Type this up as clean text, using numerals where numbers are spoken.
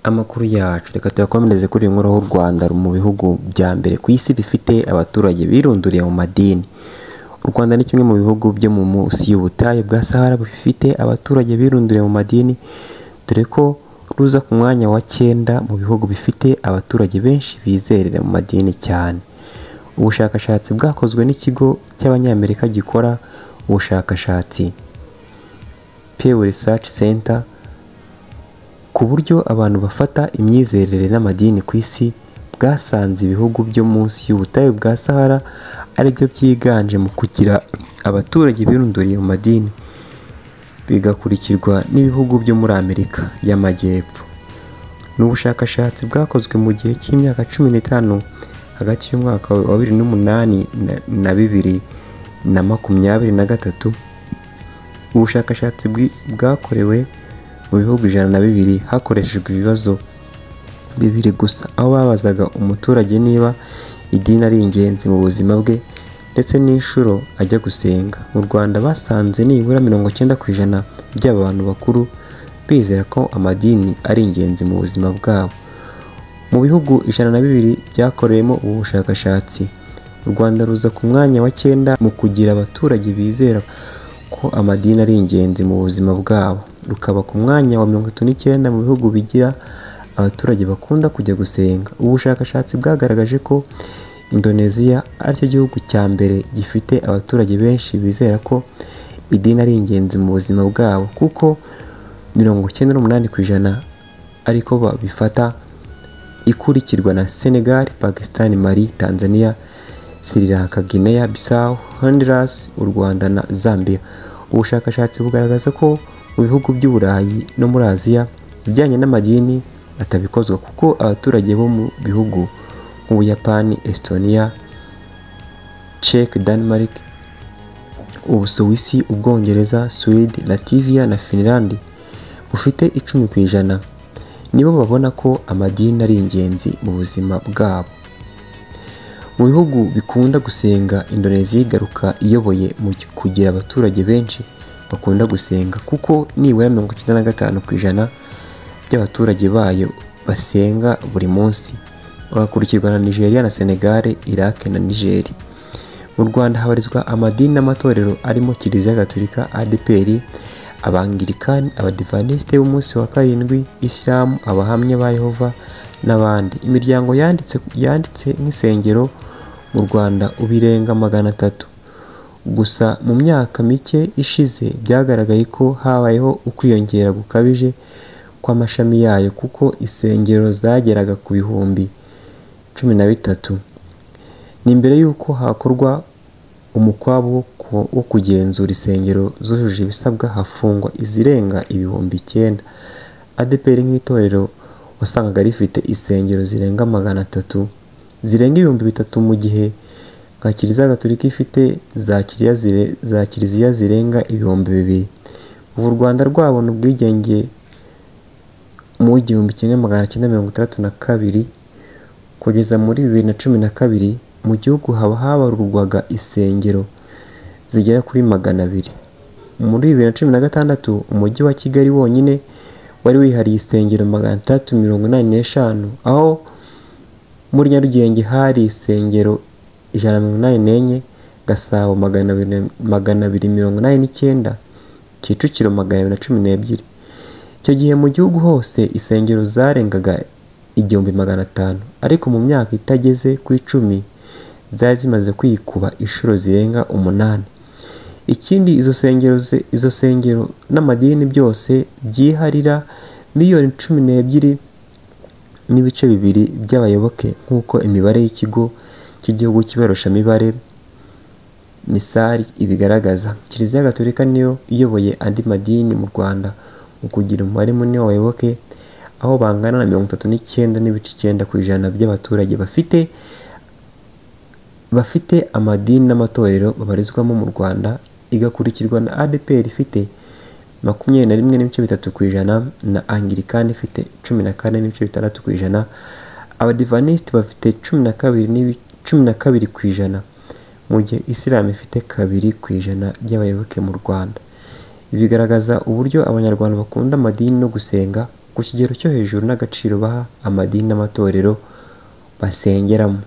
Amakuru yacu reka tuyakomereze kuri iyi nkuru. Aho u Rwanda ruri mu bihugu bya mbere ku isi bifite abaturage birunduriye mu madini. U Rwanda ni kimwe mu bihugu byo mu munsi y'ubutayu bwa Sahara bifite abaturage birunduriye mu madini, dore ko ruza ku mwanya wa 9 mu bihugu bifite abaturage benshi bizerera mu madini cyane. Ubushakashatsi bwakozwe n'ikigo cy'Abanyamerika gikora ubushakashatsi Pew Research Center ku buryo abantu bafata imyizerere n'amadini ku isi, bwasanze ibihugu byo munsi y'ubutayu bwa Sahara ari byo byiganje mu kugira abaturage birunduriye mu madini, bigakurikirwa n'ibihugu byo muri Amerika y'Amajyepfo. Ni ubushakashatsi bwakozwe mu gihe cy'imyaka 15 hagati y'umwaka wa 2008 na 2023. Ubushakashatsi bwakorewe mu bihugu 102 hakoreshejwe ibibazo 2 gusa, aho babazaga umuturage niba idini ari ingenzi mu buzima bwe ndetse n'inshuro ajya gusenga. Mu Rwanda basanze nibura 90% by'abantu bakuru bizera ko amadini ari ingenzi mu buzima bwabo. Mu bihugu 102 byakorewemo ubu bushakashatsi, u Rwanda ruza ku mwanya wa 9 mu kugira abaturage bizera ko amadini ari ingenzi mu buzima bwabo, rukaba ku mwanya wa 39 mu bihugu bigira abaturage bakunda kujya gusenga. Ubushakashatsi bwagaragaje ko Indonesia aricyo gihugu cya mbere gifite abaturage benshi bizera ko idini ari ingenzi mu buzima bwabo, kuko 98% ariko babifata, ikurikirwa na Senegal, Pakistan, Mali, Tanzania, Sri Lanka, Guinea Bissau, Honduras, u Rwanda na Zambia. Ubushakashatsi bugaragaza ko mu bihugu by'Uburayi no muri Aziya ibijyanye n'amadini atabikozwa, kuko abaturage bo mu bihugu nk'Ubuyapani, Estonia, Czech, Denmark, Ubusuwisi, Ubwongereza, Sweden, Latvia na Finland bufite 10% nibo babona ko amadini ari ingenzi mu buzima bwabo. Mu bihugu bikunda gusenga, Indonesia igaruka iyoboye mu kugira abaturage benshi bakunda gusenga, kuko nibura 95% by'abaturage bayo basenga buri munsi. Bagakurikirwa na Nigeria na Senegal, Iraq na Niger. Mu Rwanda habarizwa amadini n'amatorero arimo Kiliziya Gatolika, ADPR, Abangirikani, Abadivantisite b'umunsi wa 7, Islam, Abahamya ba Yehova n'abandi. Imiryango yanditse nk'isengero mu Rwanda ubirenga 300. Gusa mu myaka mike ishize byagaragaye ko habayeho ukwiyongera gukabije kw'amashami yayo, kuko isengero zageraga ku bihumbi 13. Ni mbere y'uko hakorwa umukwabo wo kugenzura isengero zujuje ibisabwa, hafungwa izirenga ibihumbi 9. ADPR nk'itorero wasangaga rifite isengero zirenga 300, zirenga ibihumbi 3, mu gihe nka Kiliziya Gatolika ifite za kiliziya zirenga ibihumbi 2. U Rwanda rwabona ubwigenge mu 1962 kugeza muri 2012. Mu gihugu habarurwaga isengero zigera kuri 200. Muri 2016 umujyi wa Kigali wonyine wari wihariye isengero 385, aho muri Nyarugenge hari isengero 184, Gasabo 289, Kicukiro 212. Icyo gihe mu gihugu hose isengero zarengaga 1500, ariko mu myaka itageze ku 10 zari zimaze kwikuba inshuro zirenga 8. Ikindi, izo sengero n'amadini byose byiharira 12 n'ibice 2 by'abayoboke, nk'uko imibare y'ikigo cy'igihugu cy'ibarushamibare Misari ibigaragaza. Kiliziya Gatolika niyo iyoboye andi madini mu Rwanda mu kugira umubare munini w'abayoboke, aho bangana na 39.9% by'abaturage bafite amadini n'amatorero babarizwamo mu Rwanda, igakurikirwa na ADPR ifite 21.3% na Anglikani ifite 14.6%. Abadivantisite bafite 12% mu gihe Islam ifite 2% by'abayoboke mu Rwanda. Ibi bigaragaza uburyo abanyarwanda bakunda amadini no gusenga ku kigero cyo hejuru n'agaciro baha amadini n'amatorero basengeramo.